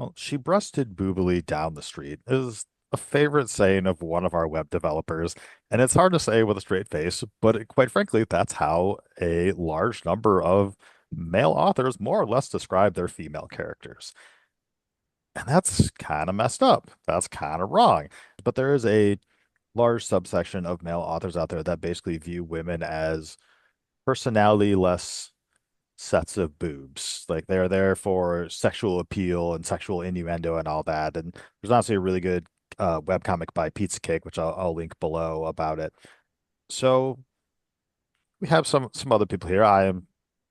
Well, she breasted boobily down the street is a favorite saying of one of our web developers, and it's hard to say with a straight face, but quite frankly, that's how a large number of male authors more or less describe their female characters. And that's kind of messed up. That's kind of wrong. But there is a large subsection of male authors out there that basically view women as personality-less sets of boobs. Like they're there for sexual appeal and sexual innuendo and all that. And there's honestly a really good webcomic by Pizza Cake, which I'll link below about it. So we have some other people here. I am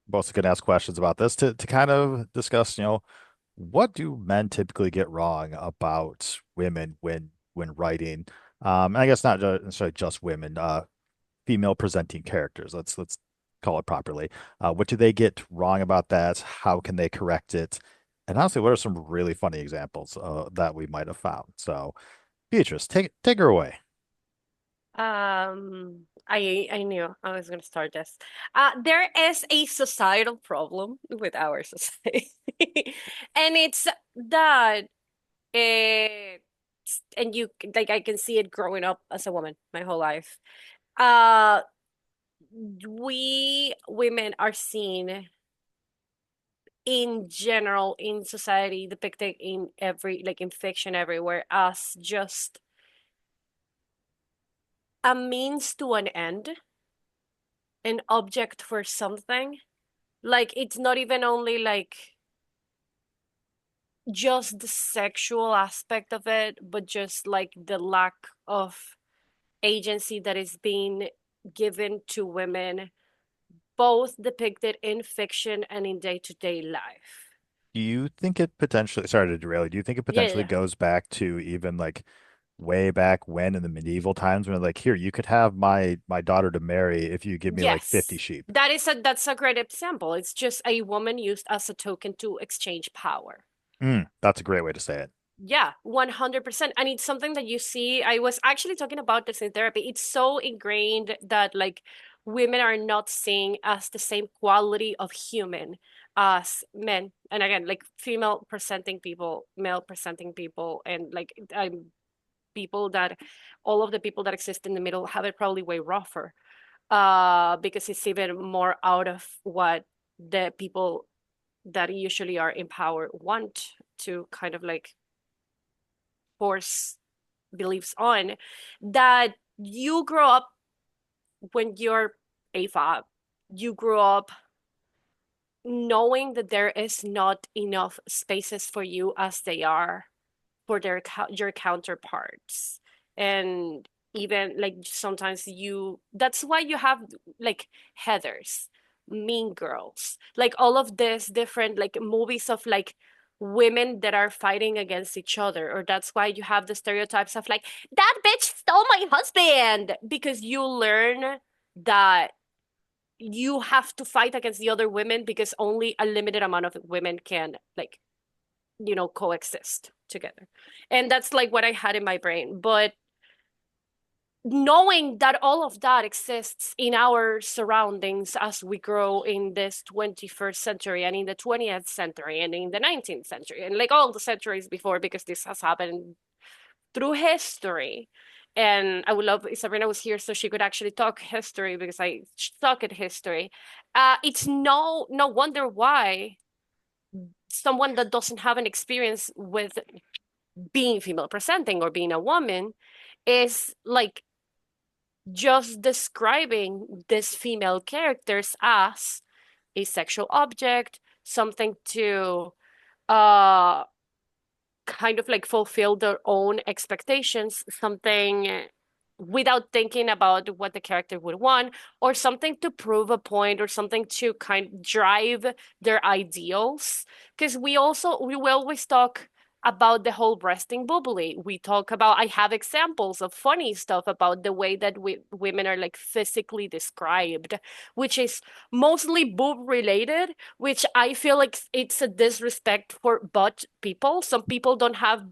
mostly going to ask questions about this to kind of discuss, what do men typically get wrong about women when writing? And I guess not necessarily just women, female presenting characters. Let's call it properly. What do they get wrong about that? How can they correct it? And honestly, what are some really funny examples that we might have found? So, Beatrice, take her away. I knew I was going to start this. There is a societal problem with our society, and it's that it, and you like I can see it growing up as a woman my whole life. Uh, we women are seen in general in society depicted in every like in fiction everywhere as just a means to an end, an object for something. Like it's not even only like just the sexual aspect of it, but just like the lack of agency that is being given to women, both depicted in fiction and in day-to-day life. Do you think it potentially, sorry to derail you, do you think it Yeah, potentially yeah. goes back to even like way back when in the medieval times when like, here, you could have my daughter to marry if you give me like 50 Yes. sheep? That's a great example. It's just a woman used as a token to exchange power. That's a great way to say it. Yeah, 100%. And it's something that you see. I was actually talking about this in therapy. It's so ingrained that like women are not seen as the same quality of human as men. And again, like female presenting people, male presenting people, and like people that all of the people that exist in the middle have it probably way rougher. Because it's even more out of what the people that usually are in power want to kind of like force beliefs on, that you grow up when you're AFAB, you grow up knowing that there is not enough spaces for you as they are for your counterparts. And even like sometimes you that's why you have like Heathers, Mean Girls, like all of this different like movies of like women that are fighting against each other, or that's why you have the stereotypes of like that bitch stole my husband, because you learn that you have to fight against the other women because only a limited amount of women can like coexist together. And that's like what I had in my brain. But knowing that all of that exists in our surroundings as we grow in this 21st century and in the 20th century and in the 19th century and like all the centuries before, because this has happened through history. And I would love if Sabrina was here so she could actually talk history, because I suck at history. It's no wonder why someone that doesn't have an experience with being female presenting or being a woman is like just describing these female characters as a sexual object, something to uh kind of like fulfill their own expectations, something without thinking about what the character would want, or something to prove a point, or something to kind of drive their ideals. Because we will always talk about the whole breasting bubbly. We talk about, I have examples of funny stuff about the way that women are like physically described, which is mostly boob related, which I feel like it's a disrespect for butt people. Some people don't have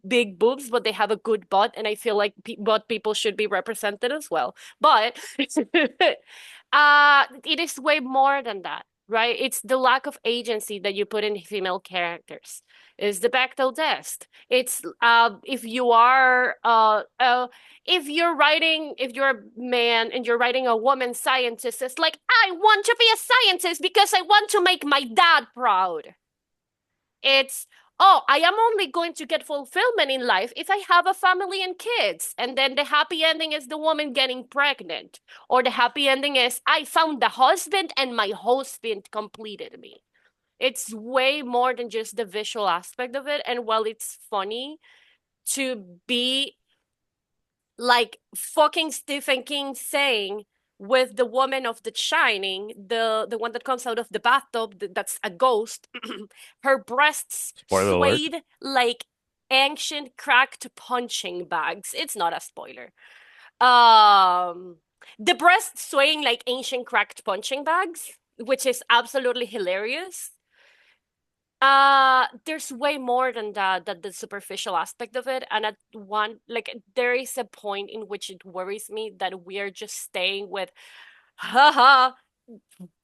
big boobs, but they have a good butt, and I feel like butt people should be represented as well. But it is way more than that, right? It's the lack of agency that you put in female characters. is the Bechdel test. It's if you are if you're a man and you're writing a woman scientist, it's like I want to be a scientist because I want to make my dad proud. It's, oh, I am only going to get fulfillment in life if I have a family and kids. And then the happy ending is the woman getting pregnant. Or the happy ending is I found the husband and my husband completed me. It's way more than just the visual aspect of it. And while it's funny to be like fucking Stephen King saying with the woman of The Shining, the one that comes out of the bathtub that's a ghost, her breasts Spoiler alert. swayed like ancient cracked punching bags. It's not a spoiler. Um, the breasts swaying like ancient cracked punching bags, which is absolutely hilarious. There's way more than that the superficial aspect of it. And at one, like, there is a point in which it worries me that we are just staying with, haha,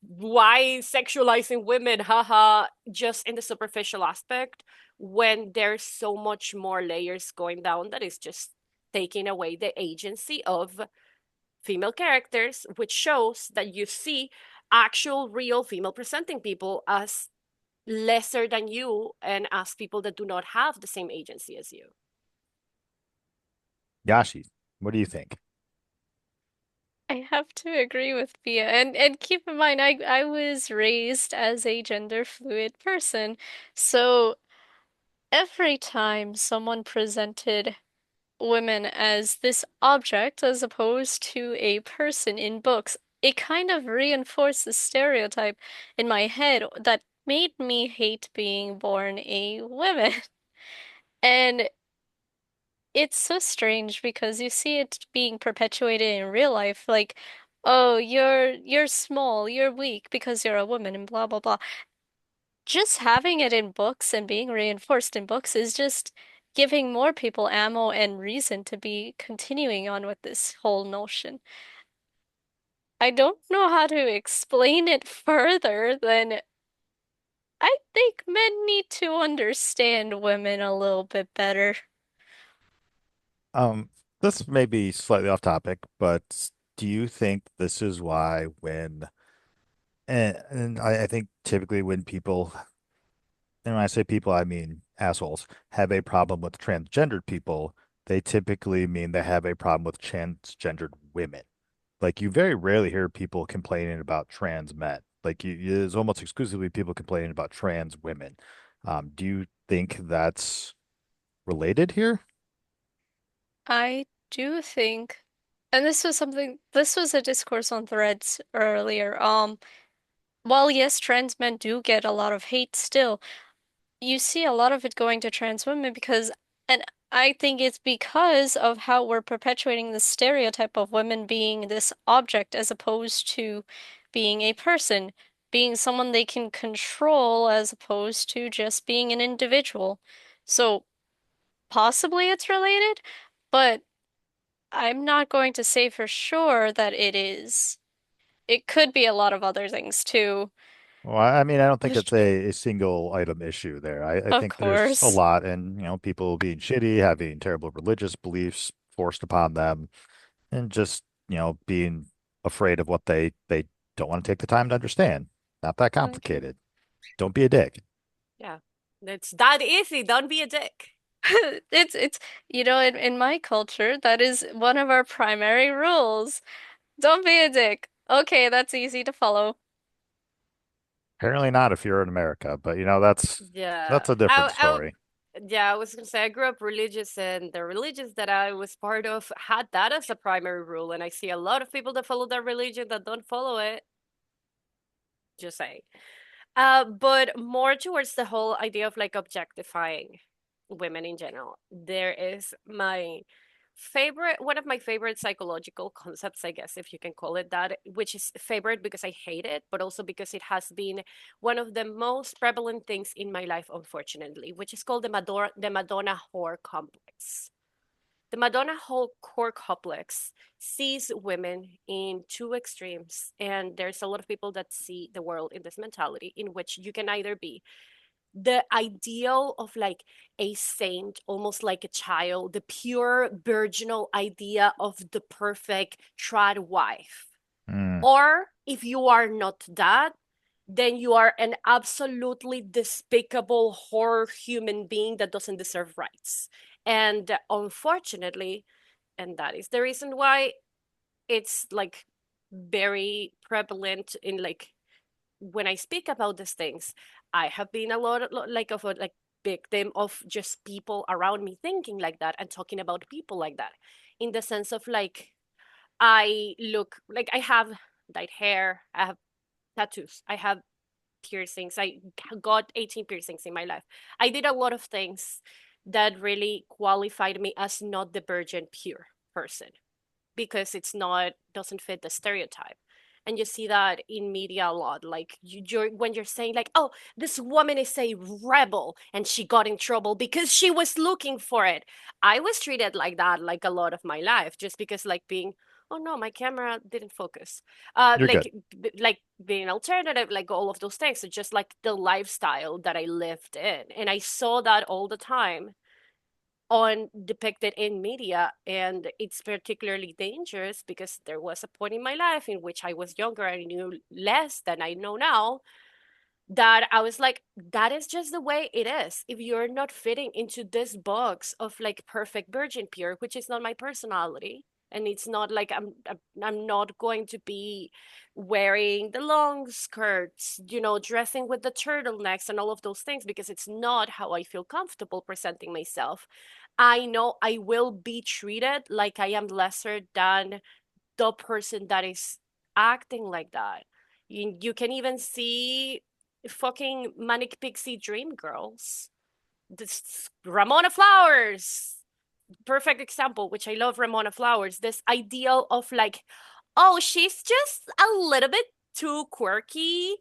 why sexualizing women, haha, just in the superficial aspect, when there's so much more layers going down that is just taking away the agency of female characters, which shows that you see actual real female presenting people as lesser than you and as people that do not have the same agency as you. Yashi, what do you think? I have to agree with Pia. And keep in mind I was raised as a gender fluid person. So every time someone presented women as this object as opposed to a person in books, it kind of reinforced the stereotype in my head that made me hate being born a woman. And it's so strange because you see it being perpetuated in real life, like, oh, you're small, you're weak because you're a woman and blah blah blah. Just having it in books and being reinforced in books is just giving more people ammo and reason to be continuing on with this whole notion. I don't know how to explain it further than I think men need to understand women a little bit better. Um, this may be slightly off topic, but do you think this is why and I think typically when people, and when I say people, I mean assholes, have a problem with transgendered people, they typically mean they have a problem with transgendered women. Like you very rarely hear people complaining about trans men. Like it's almost exclusively people complaining about trans women. Do you think that's related here? I do think, and this was a discourse on Threads earlier. While yes, trans men do get a lot of hate still, you see a lot of it going to trans women and I think it's because of how we're perpetuating the stereotype of women being this object as opposed to being a person, being someone they can control as opposed to just being an individual. So possibly it's related, but I'm not going to say for sure that it is. It could be a lot of other things too. Well, I mean, I don't think Just, it's a single item issue there. I of think there's a course. lot, and people being shitty, having terrible religious beliefs forced upon them, and just being afraid of what they don't want to take the time to understand. Not that Okay. complicated. Don't be a dick. Yeah. It's that easy. Don't be a dick. It's in my culture, that is one of our primary rules. Don't be a dick. Okay, that's easy to follow. Apparently not if you're in America, but that's Yeah. a different story. Yeah, I was gonna say I grew up religious and the religions that I was part of had that as a primary rule. And I see a lot of people that follow that religion that don't follow it. Just saying. But more towards the whole idea of like objectifying women in general. There is one of my favorite psychological concepts, I guess, if you can call it that, which is favorite because I hate it, but also because it has been one of the most prevalent things in my life, unfortunately, which is called the Madonna Whore complex. The Madonna Whore complex sees women in two extremes, and there's a lot of people that see the world in this mentality in which you can either be the ideal of like a saint, almost like a child, the pure virginal idea of the perfect trad wife. Mm, Or if you are not that, then you are an absolutely despicable horror human being that doesn't deserve rights. And unfortunately, and that is the reason why it's like very prevalent in like when I speak about these things, I have been a lot like of a like victim of just people around me thinking like that and talking about people like that, in the sense of like I look like I have dyed hair, I have tattoos, I have piercings. I got 18 piercings in my life. I did a lot of things that really qualified me as not the virgin pure person because it's not doesn't fit the stereotype. And you see that in media a lot, like you're when you're saying like, oh, this woman is a rebel and she got in trouble because she was looking for it. I was treated like that like a lot of my life, just because like being, oh no, my camera didn't focus, you're good. like being alternative, like all of those things. So just like the lifestyle that I lived in, and I saw that all the time on depicted in media, and it's particularly dangerous because there was a point in my life in which I was younger, I knew less than I know now, that I was like, that is just the way it is. If you're not fitting into this box of like perfect virgin pure, which is not my personality, and it's not like I'm not going to be wearing the long skirts, you know, dressing with the turtlenecks and all of those things because it's not how I feel comfortable presenting myself. I know I will be treated like I am lesser than the person that is acting like that. You can even see fucking Manic Pixie Dream Girls. This Ramona Flowers, perfect example, which I love Ramona Flowers. This ideal of like, oh, she's just a little bit too quirky.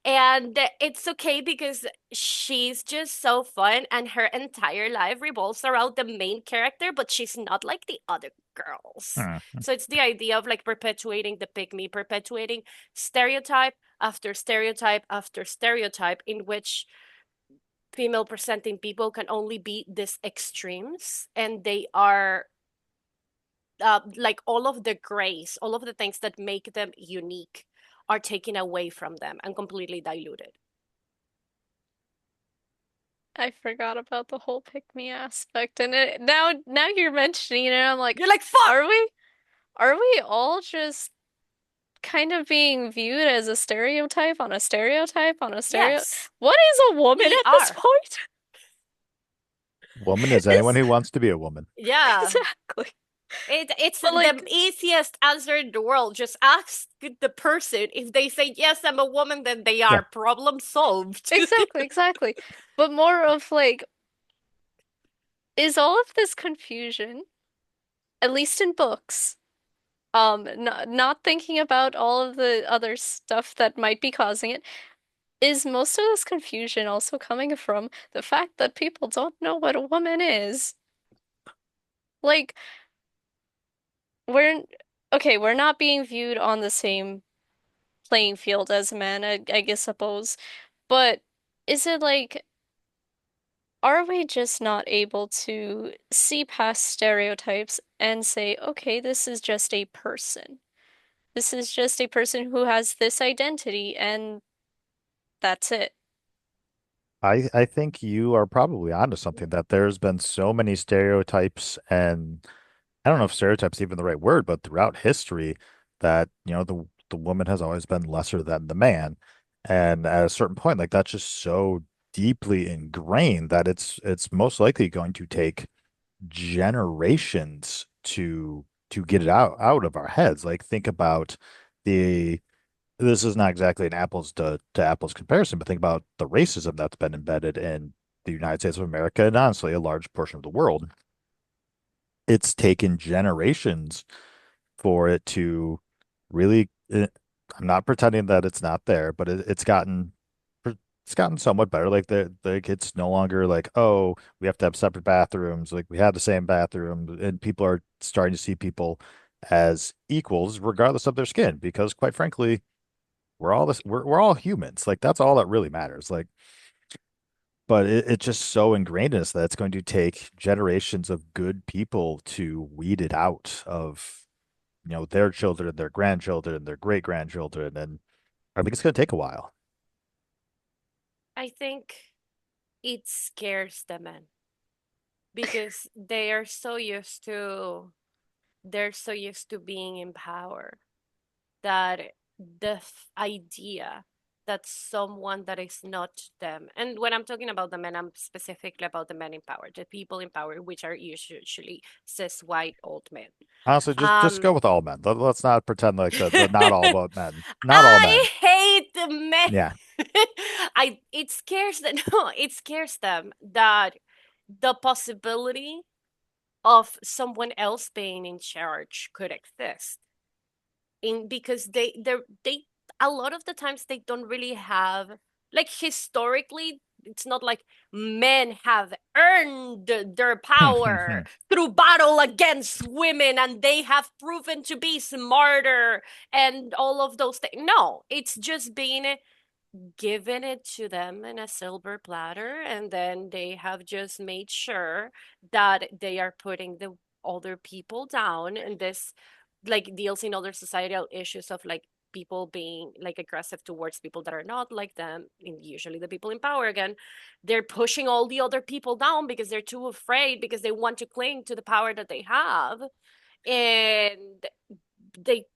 And it's okay because she's just so fun, and her entire life revolves around the main character, but she's not like the other girls. Hmm. So it's the idea of like perpetuating the pick me, perpetuating stereotype after stereotype after stereotype, in which female presenting people can only be these extremes, and they are like all of the grace, all of the things that make them unique are taken away from them and completely diluted. I forgot about the whole pick me aspect, and now you're mentioning it, I'm like, You're like, fuck! are we are we all just kind of being viewed as a stereotype on a stereotype on a stereo? Yes, What is a woman we at this are. point? Woman is anyone It's who wants to be a woman. Yeah. exactly. It's But the like easiest answer in the world. Just ask the person. If they say, yes, I'm a woman, then they Yeah. are. Problem solved. exactly. But more of like, is all of this confusion, at least in books, not thinking about all of the other stuff that might be causing it, is most of this confusion also coming from the fact that people don't know what a woman is? Like, we're okay, we're not being viewed on the same playing field as men, I guess suppose. But is it like, are we just not able to see past stereotypes and say, okay, this is just a person. This is just a person who has this identity, and that's it. I think you are probably onto something that there's been so many stereotypes, and I don't know if stereotypes even the right word, but throughout history that, the woman has always been lesser than the man. And at a certain point, like that's just so deeply ingrained that it's most likely going to take generations to get it out of our heads. Like think about the this is not exactly an apples to apples comparison, but think about the racism that's been embedded in the United States of America and honestly a large portion of the world. It's taken generations for it to really, I'm not pretending that it's not there, but it's gotten somewhat better. Like it's no longer like, oh, we have to have separate bathrooms. Like we have the same bathroom, and people are starting to see people as equals regardless of their skin, because quite frankly, we're all humans. Like that's all that really matters. Like but it's just so ingrained in us that it's going to take generations of good people to weed it out of, their children, their grandchildren, their great grandchildren. And I think it's going to take a while. I think it scares the men because they're so used to being in power that idea that someone that is not them, and when I'm talking about the men, I'm specifically about the men in power, the people in power, which are usually cis white old men. Honestly, just Um, go with all men. Let's not pretend like the not all about men. Not all I men. hate the men. Yeah. I it scares them. No, it scares them that the possibility of someone else being in charge could exist. In because they a lot of the times they don't really have, like, historically it's not like men have earned their power through battle against women and they have proven to be smarter and all of those things. No, it's just been given it to them in a silver platter, and then they have just made sure that they are putting the other people down, and this like deals in other societal issues of like people being like aggressive towards people that are not like them, and usually the people in power again. They're pushing all the other people down because they're too afraid, because they want to cling to the power that they have, and they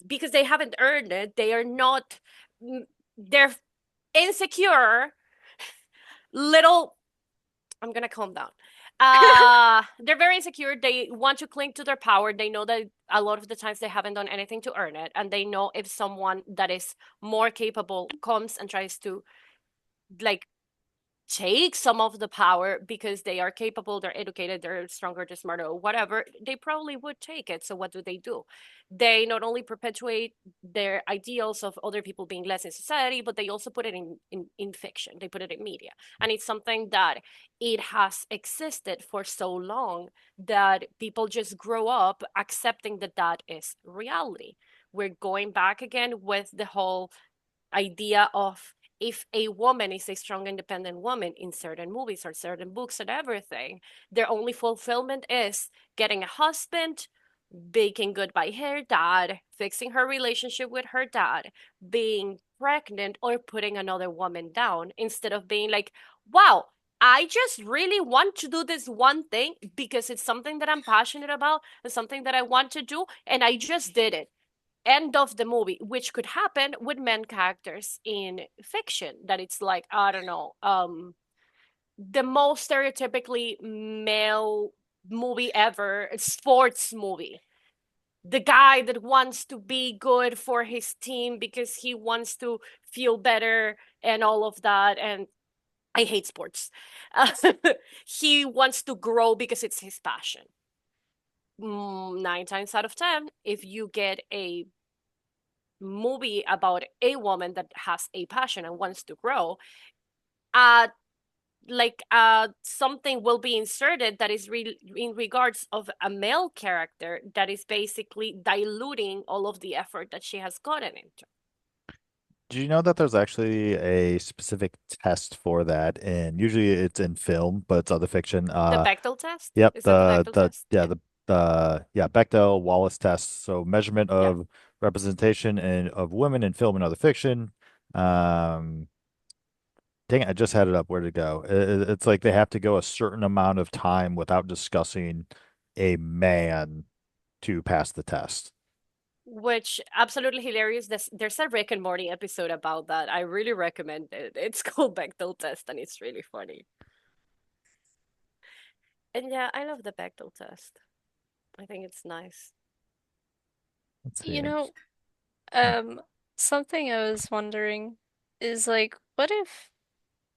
because they haven't earned it, they are not, they're insecure little. I'm gonna calm down. They're very insecure. They want to cling to their power. They know that a lot of the times they haven't done anything to earn it, and they know if someone that is more capable comes and tries to like take some of the power because they are capable, they're educated, they're stronger, they're smarter, or whatever, they probably would take it. So what do? They not only perpetuate their ideals of other people being less in society, but they also put it in fiction. They put it in media. And it's something that it has existed for so long that people just grow up accepting that that is reality. We're going back again with the whole idea of, if a woman is a strong independent woman in certain movies or certain books and everything, their only fulfillment is getting a husband, being good by her dad, fixing her relationship with her dad, being pregnant, or putting another woman down, instead of being like, wow, I just really want to do this one thing because it's something that I'm passionate about and something that I want to do, and I just did it. End of the movie, which could happen with men characters in fiction, that it's like, I don't know, the most stereotypically male movie ever, sports movie, the guy that wants to be good for his team because he wants to feel better and all of that. And I hate sports. uh, he wants to grow because it's his passion. 9 times out of 10, if you get a movie about a woman that has a passion and wants to grow, uh something will be inserted that is in regards of a male character that is basically diluting all of the effort that she has gotten into. Do you know that there's actually a specific test for that? And usually it's in film, but it's other fiction. The Bechdel test, Yep, is that the Bechdel test? Yeah. the Bechdel-Wallace test. So measurement Yeah. of representation and of women in film and other fiction. Um, Dang it, I just had it up. Where to go? It's like they have to go a certain amount of time without discussing a man to pass the test. Which absolutely hilarious. There's a Rick and Morty episode about that. I really recommend it. It's called Bechdel test and it's really funny. And yeah, I love the Bechdel test. I think it's nice. Let's You see. know, Hmm. um, something I was wondering is like, what if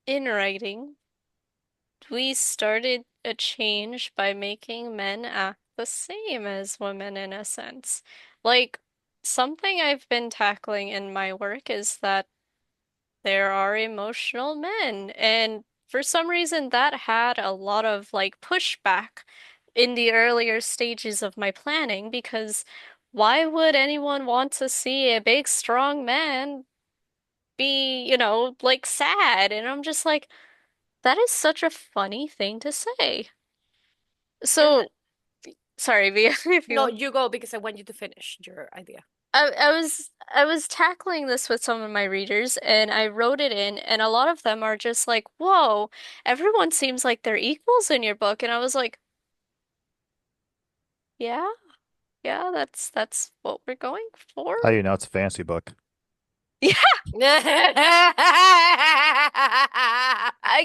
in writing we started a change by making men act the same as women in a sense? Like, something I've been tackling in my work is that there are emotional men, and for some reason that had a lot of like pushback in the earlier stages of my planning because why would anyone want to see a big, strong man be, like sad? And I'm just like, That is such a funny thing to say. And So, sorry, Via, if you no, want. you go because I want you to finish your idea. I was tackling this with some of my readers and I wrote it in and a lot of them are just like, "Whoa, everyone seems like they're equals in your book." And I was like, "Yeah, yeah, that's what we're going for." How do you know it's a fancy book?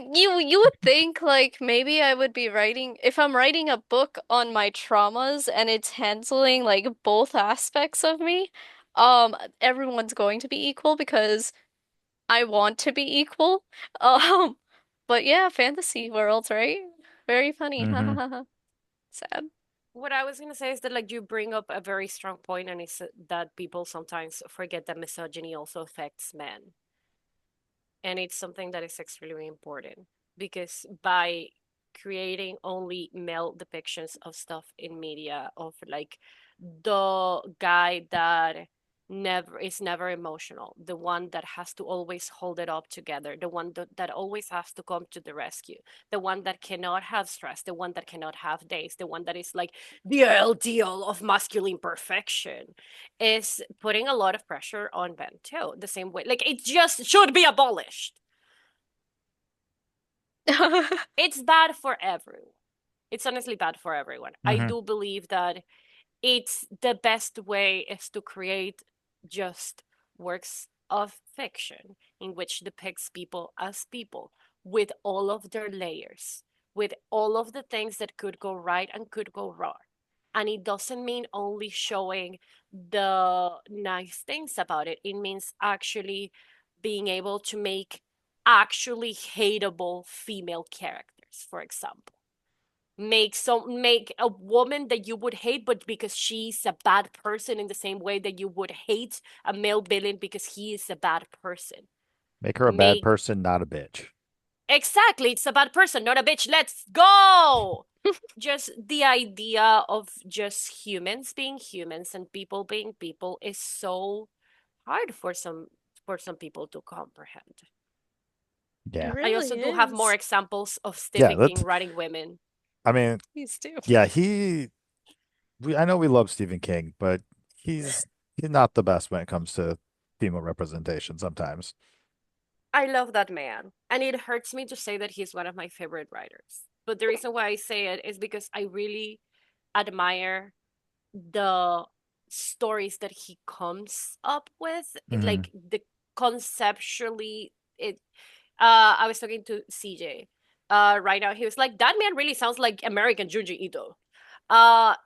You would think like maybe I would be writing if I'm writing a book on my traumas and it's handling like both aspects of me, everyone's going to be equal because I want to be equal. Um, but yeah, fantasy worlds, right? Very funny. Hmm. Sad. What I was gonna say is that like you bring up a very strong point, and it's that people sometimes forget that misogyny also affects men. And it's something that is extremely important because by creating only male depictions of stuff in media of like the guy that never emotional, the one that has to always hold it up together, the one that always has to come to the rescue, the one that cannot have stress, the one that cannot have days, the one that is like the ideal of masculine perfection, is putting a lot of pressure on men too. The same way, like it just should be abolished. It's bad for everyone. It's honestly bad for everyone. I Hmm. do believe that it's the best way is to create just works of fiction in which depicts people as people with all of their layers, with all of the things that could go right and could go wrong. And it doesn't mean only showing the nice things about it. It means actually being able to make actually hateable female characters, for example. Make a woman that you would hate, but because she's a bad person in the same way that you would hate a male villain because he is a bad person. Make her a bad Make person, not a bitch. exactly, it's a bad person, not a bitch. Let's go. Just the idea of just humans being humans and people being people is so hard for some people to comprehend. It Yeah. I also really do have more is. examples of Yeah, Stephen King that's, writing women. I mean, Please do. yeah, I know we love Stephen King, but he's not the best when it comes to female representation sometimes. I love that man, and it hurts me to say that he's one of my favorite writers. But the reason why I say it is because I really admire the stories that he comes up with. It, Hmm. like the conceptually, it. I was talking to CJ. Right now, he was like, "That man really sounds like American Junji Ito."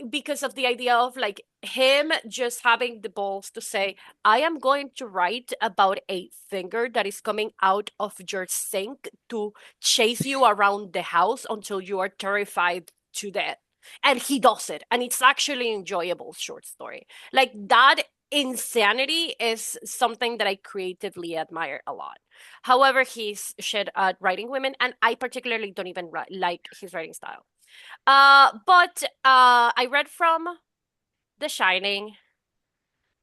Because of the idea of like him just having the balls to say, I am going to write about a finger that is coming out of your sink to chase you around the house until you are terrified to death. And he does it, and it's actually an enjoyable short story. Like that insanity is something that I creatively admire a lot. However, he's shit at writing women, and I particularly don't even like his writing style. But I read from The Shining.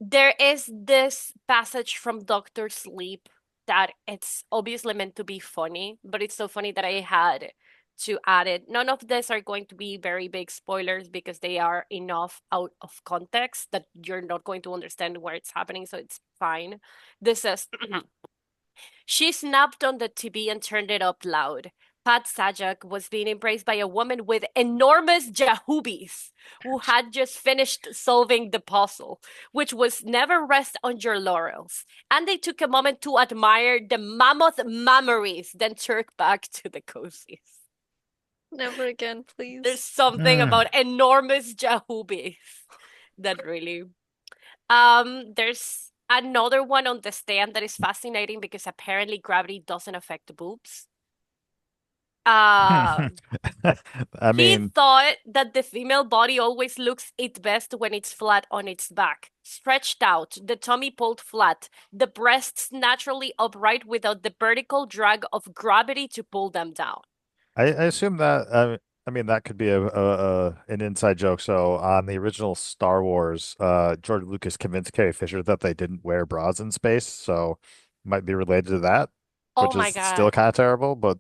There is this passage from Doctor Sleep that it's obviously meant to be funny, but it's so funny that I had to add it. None of these are going to be very big spoilers because they are enough out of context that you're not going to understand where it's happening, so it's fine. This is she snapped on the TV and turned it up loud. Pat Sajak was being embraced by a woman with enormous jahubis who had just finished solving the puzzle, which was never rest on your laurels. And they took a moment to admire the mammoth memories, then turned back to the cozies. Never again, There's please. something Mm. about enormous jahubis that really there's another one on the stand that is fascinating because apparently gravity doesn't affect the boobs. Uh, I he mean, thought that the female body always looks its best when it's flat on its back, stretched out, the tummy pulled flat, the breasts naturally upright without the vertical drag of gravity to pull them down. I assume that I mean that could be an inside joke. So on the original Star Wars, George Lucas convinced Carrie Fisher that they didn't wear bras in space, so might be related to that, Oh which my is still God. kind of terrible, but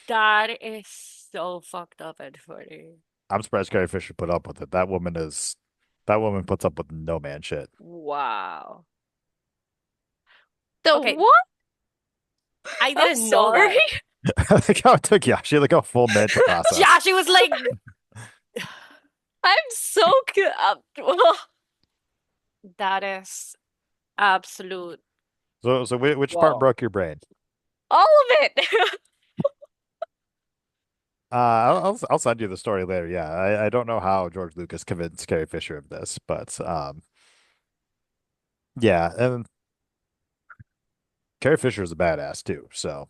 That is so fucked up and funny. I'm surprised Carrie Fisher put up with it. That woman puts up with no man shit. Wow. The Okay, what? I I'm didn't know sorry. that. Like how it took Yashi like a full minute to Yeah, process. she was like, I'm so good. that is absolute. So which part Whoa. broke your brain? All of it. I'll send you the story later. Yeah, I don't know how George Lucas convinced Carrie Fisher of this, but yeah, and Carrie Fisher is a badass too, so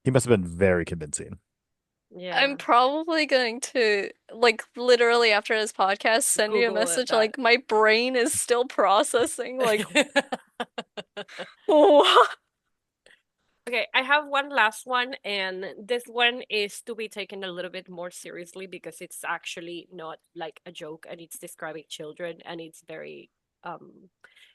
he must have been very convincing. I'm Yeah. probably going to, like, literally after this podcast, send you a Google it message that. like, my brain is still processing. Like, what? Okay, I have one last one, and this one is to be taken a little bit more seriously because it's actually not like a joke and it's describing children and it's very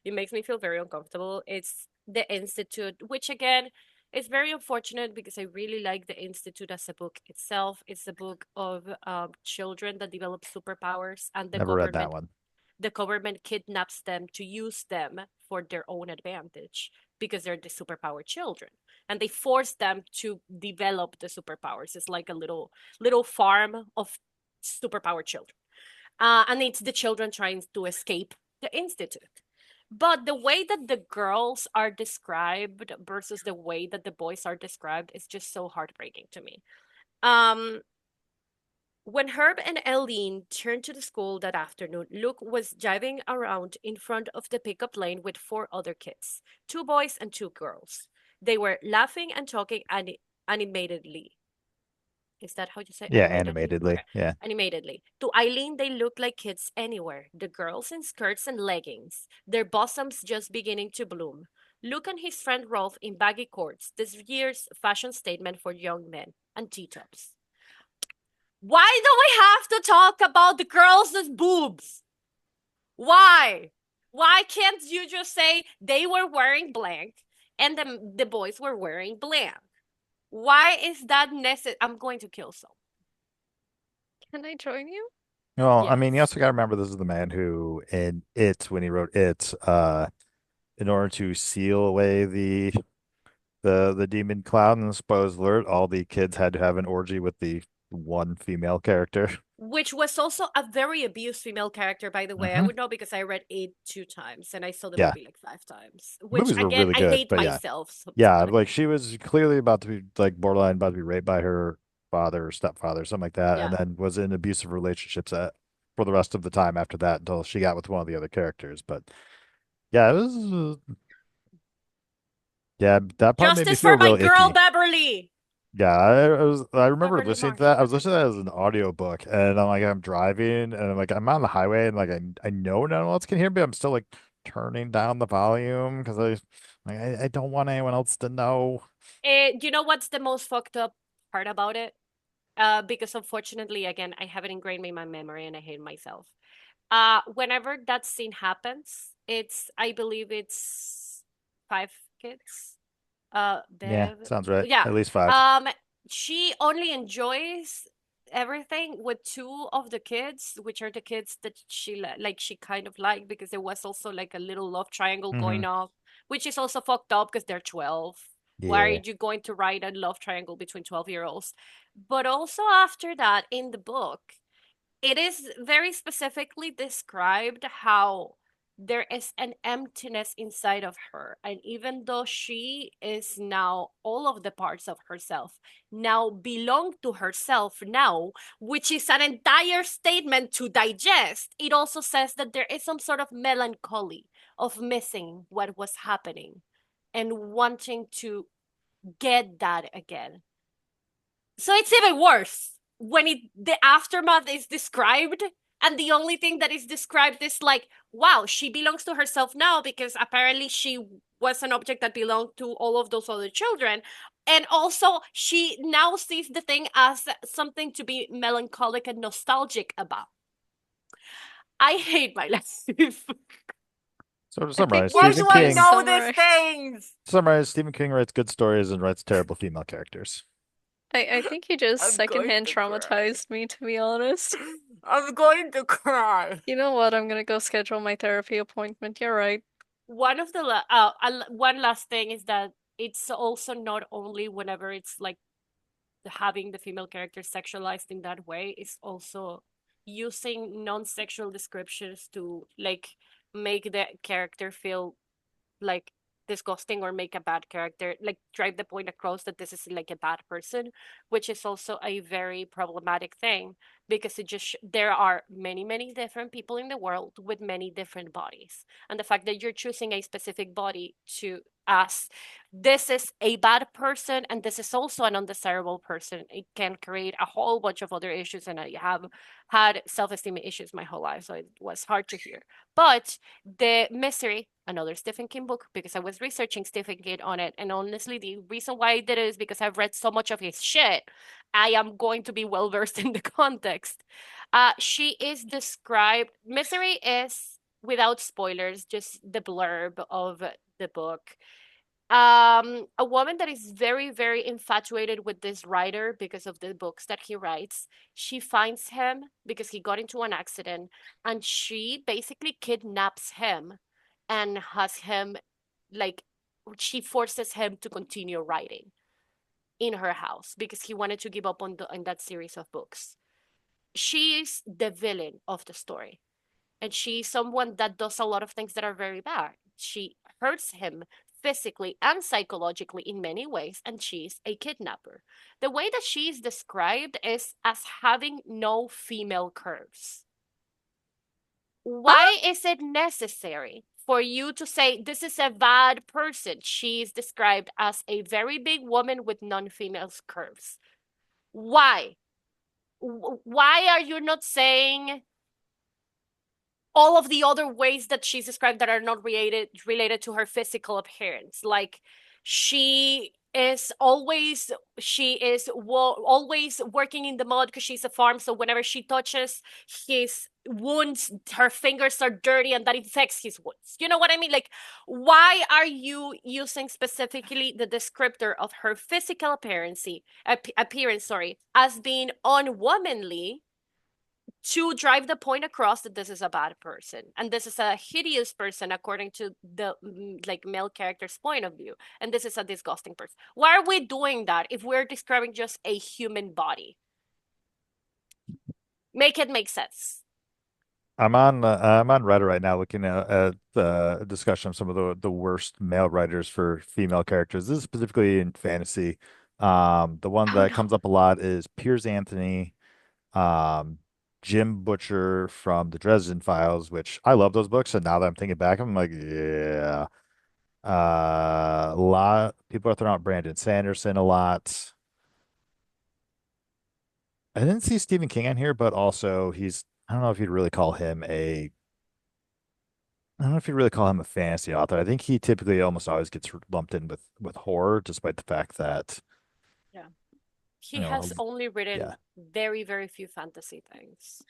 it makes me feel very uncomfortable. It's the Institute, which again is very unfortunate because I really like the Institute as a book itself. It's a book of children that develop superpowers and Never read that one. the government kidnaps them to use them for their own advantage because they're the superpower children and they force them to develop the superpowers. It's like a little farm of superpower children, and it's the children trying to escape the institute. But the way that the girls are described versus the way that the boys are described is just so heartbreaking to me. um when Herb and Eileen turned to the school that afternoon, Luke was driving around in front of the pickup lane with four other kids, two boys and two girls. They were laughing and talking animatedly. Is that how you say Yeah, animatedly? animatedly. Okay. Yeah. Animatedly. To Eileen, they looked like kids anywhere. The girls in skirts and leggings, their bosoms just beginning to bloom. Luke and his friend Rolf in baggy cords, this year's fashion statement for young men, and T-tops. Why do we have to talk about the girls' boobs? Why? Why can't you just say they were wearing blank and the boys were wearing blank? Why is that necessary? I'm going to kill some. Can I join you? Well, I mean, you Yes. also got to remember this is the man who, in It, when he wrote It, in order to seal away the demon clown, and spoilers alert, all the kids had to have an orgy with the one female character. Which was also a very abused female character, by the way. I Hmm. would know because I read it two times and I saw the Yeah, movie like five times. Which movies were again, really I good, hate but yeah, myself yeah, sometimes. like she was clearly about to be like borderline about to be raped by her father or stepfather, something like that, and Yeah. then was in abusive relationships for the rest of the time after that until she got with one of the other characters. But yeah, it was yeah, that part made me Justice feel for my real girl icky. Beverly. Yeah, I remember Beverly listening to that. I Marshall. was listening to that as an audiobook, and I'm driving and I'm on the highway and I know no one else can hear me. I'm still like turning down the volume because I don't want anyone else to know. Do you know what's the most fucked up part about it? Because unfortunately, again, I have it ingrained in my memory and I hate myself. Whenever that scene happens, I believe it's five kids. Yeah, Bev, sounds right. yeah. At least five. Um, she only enjoys everything with two of the kids, which are the kids that like she kind of liked because there was also like a little love triangle Hmm. going off, which is also fucked up because they're 12. Why are Yeah. you going to write a love triangle between 12-year-olds? But also after that in the book, it is very specifically described how there is an emptiness inside of her. And even though she is now all of the parts of herself now belong to herself now, which is an entire statement to digest, it also says that there is some sort of melancholy of missing what was happening and wanting to get that again. So it's even worse when the aftermath is described and the only thing that is described is like, wow, she belongs to herself now because apparently she was an object that belonged to all of those other children. And also, she now sees the thing as something to be melancholic and nostalgic about. I hate my life. So to I think summarize, why You're do Stephen I so King. know these summarized. things? Summarize, Stephen King writes good stories and writes terrible female characters. I think you just I'm going secondhand to cry. traumatized me, to be honest. I'm going to cry. You know what? I'm gonna go schedule my therapy appointment. You're right. One last thing is that it's also not only whenever it's like having the female character sexualized in that way, it's also using non-sexual descriptions to like make the character feel like disgusting or make a bad character, like drive the point across that this is like a bad person, which is also a very problematic thing because there are many different people in the world with many different bodies, and the fact that you're choosing a specific body to as this is a bad person and this is also an undesirable person, it can create a whole bunch of other issues, and I have had self-esteem issues my whole life, so it was hard to hear. But the Mystery, another Stephen King book, because I was researching Stephen King on it. And honestly, the reason why I did it is because I've read so much of his shit. I am going to be well versed in the context. She is described, Mystery is, without spoilers, just the blurb of the book, a woman that is very infatuated with this writer because of the books that he writes. She finds him because he got into an accident, and she basically kidnaps him and has him like she forces him to continue writing in her house because he wanted to give up on that series of books. She's the villain of the story, and she's someone that does a lot of things that are very bad. She hurts him physically and psychologically in many ways, and she's a kidnapper. The way that she is described is as having no female curves. Why is it necessary for you to say this is a bad person? She is described as a very big woman with non-female curves. Why? Why are you not saying all of the other ways that she's described that are not related to her physical appearance? Like she is always working in the mud because she's a farm, so whenever she touches his wounds, her fingers are dirty and that infects his wounds. You know what I mean? Like, why are you using specifically the descriptor of her physical appearance, sorry, as being unwomanly to drive the point across that this is a bad person and this is a hideous person according to the like male character's point of view, and this is a disgusting person? Why are we doing that if we're describing just a human body? Make it make sense. I'm on Reddit right now looking at the discussion of some of the worst male writers for female characters. This is specifically in fantasy. The one Oh that no. comes up a lot is Piers Anthony, um, Jim Butcher from the Dresden Files, which I love those books. And now that I'm thinking back, I'm like, yeah. A lot people are throwing out Brandon Sanderson a lot. I didn't see Stephen King on here, but also I don't know if you'd really call him I don't know if you really call him a fantasy author. I think he typically almost always gets lumped in with horror, despite the fact that, Yeah, he you know, has only written yeah. very few fantasy things.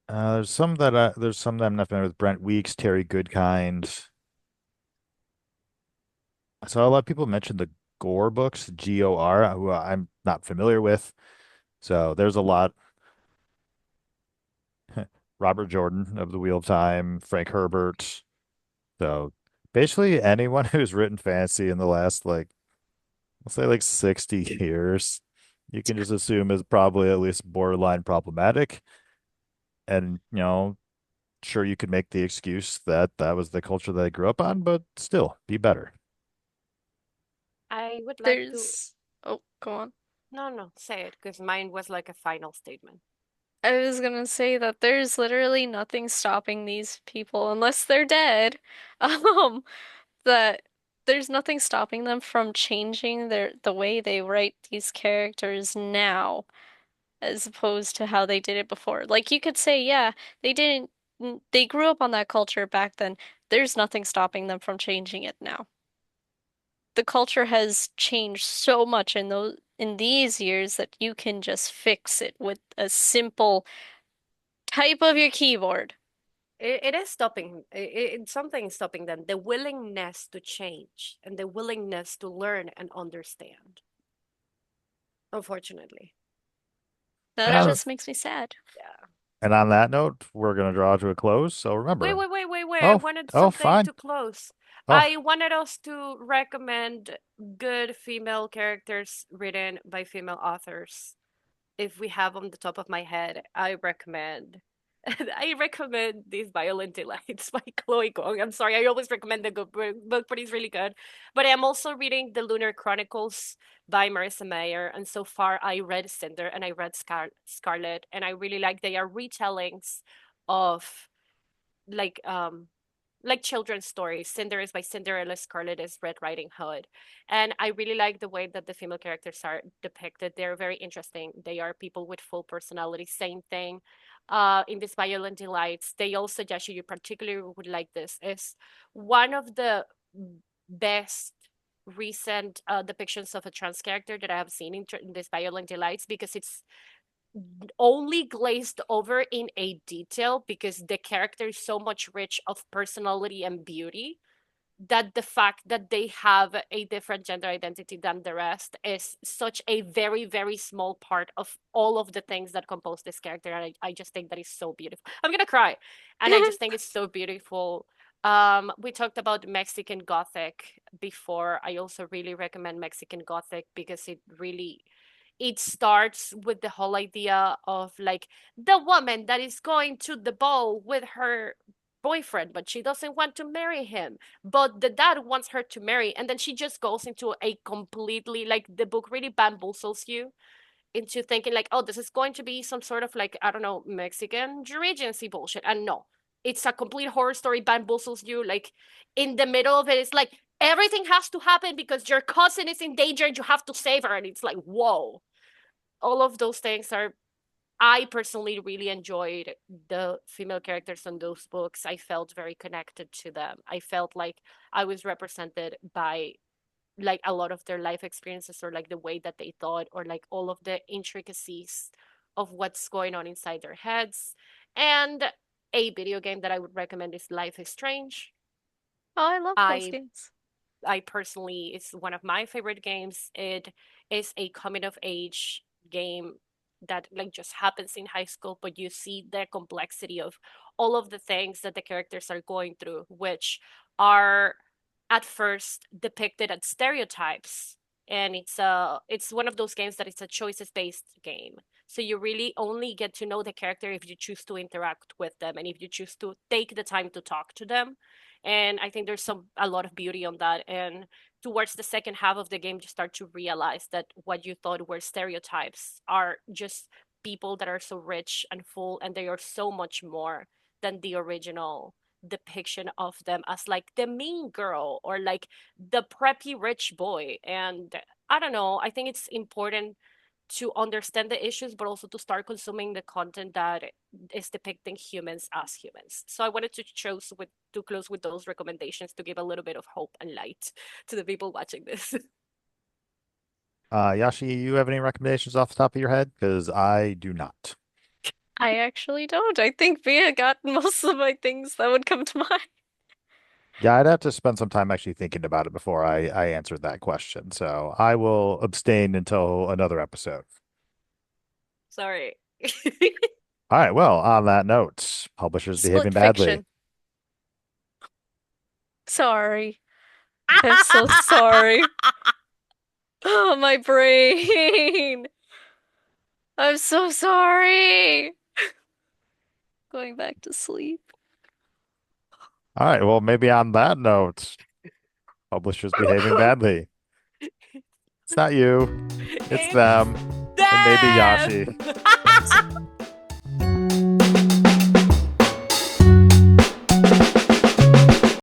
There's some that I'm not familiar with. Brent Weeks, Terry Goodkind. So a lot of people mention the Gore books, Gor, who I'm not familiar with. So there's a lot. Robert Jordan of the Wheel of Time, Frank Herbert. So basically anyone who's written fantasy in the last like I'll say like 60 years, you can just assume is probably at least borderline problematic. And, sure, you could make the excuse that that was the culture that I grew up on, but still, be better. I would like to. There's Oh, go on. No, no, say it because mine was like a final statement. I was gonna say that there's literally nothing stopping these people unless they're dead. Um, that there's nothing stopping them from changing the way they write these characters now as opposed to how they did it before. Like you could say, yeah, they didn't they grew up on that culture back then. There's nothing stopping them from changing it now. The culture has changed so much in these years that you can just fix it with a simple type of your keyboard. It is stopping. Something is stopping them. The willingness to change and the willingness to learn and understand. unfortunately. But That I And, just was, makes me sad. yeah. and on that note, we're going to draw to a close. So Wait, remember, wait, wait, wait, wait. I oh, wanted oh, something fine. to close. Oh, I wanted us to recommend good female characters written by female authors. If we have on the top of my head, I recommend I recommend these Violent Delights by Chloe Gong. I'm sorry, I always recommend the good book, but it's really good. But I'm also reading The Lunar Chronicles by Marissa Mayer, and so far I read Cinder and I read Scarlet, and I really like they are retellings of like um like children's stories. Cinder is by Cinderella, Scarlet is Red Riding Hood. And I really like the way that the female characters are depicted. They're very interesting. They are people with full personality. Same thing. In this Violent Delights, they all suggest you particularly would like this. Is one of the best recent depictions of a trans character that I have seen in this Violent Delights because it's only glazed over in a detail because the character is so much rich of personality and beauty that the fact that they have a different gender identity than the rest is such a very very small part of all of the things that compose this character, and I just think that is so beautiful. I'm gonna cry, and I just think it's so beautiful. We talked about Mexican Gothic before. I also really recommend Mexican Gothic because it starts with the whole idea of like the woman that is going to the ball with her boyfriend, but she doesn't want to marry him. But the dad wants her to marry, and then she just goes into a completely like the book really bamboozles you into thinking like, oh, this is going to be some sort of like, I don't know, Mexican regency bullshit. And no, it's a complete horror story, bamboozles you. Like in the middle of it, it's like everything has to happen because your cousin is in danger and you have to save her. And it's like, whoa, all of those things are I personally really enjoyed the female characters in those books. I felt very connected to them. I felt like I was represented by like a lot of their life experiences or like the way that they thought or like all of the intricacies of what's going on inside their heads. And a video game that I would recommend is Life is Strange. Oh, I love those I games. I personally, it's one of my favorite games. It is a coming of age game that like just happens in high school, but you see the complexity of all of the things that the characters are going through, which are at first depicted as stereotypes. And it's one of those games that it's a choices based game. So you really only get to know the character if you choose to interact with them and if you choose to take the time to talk to them. And I think there's a lot of beauty on that. And towards the second half of the game you start to realize that what you thought were stereotypes are just people that are so rich and full, and they are so much more than the original depiction of them as like the mean girl or like the preppy rich boy. And I don't know, I think it's important to understand the issues, but also to start consuming the content that is depicting humans as humans. So I wanted to close with those recommendations to give a little bit of hope and light to the people watching this. Yashi, you have any recommendations off the top of your head? Because I do not. I actually don't. I think Via got most of my things that would come to mind. Yeah, I'd have to spend some time actually thinking about it before I answered that question. So I will abstain until another episode. Sorry. All right. Well, on that note, publishers behaving Split badly. fiction. Sorry. I'm so sorry. Oh, my brain. I'm so sorry. Going back to sleep. All right. Well, maybe on that note, publishers behaving badly. It's not you, it's It's them, and maybe them. Yashi.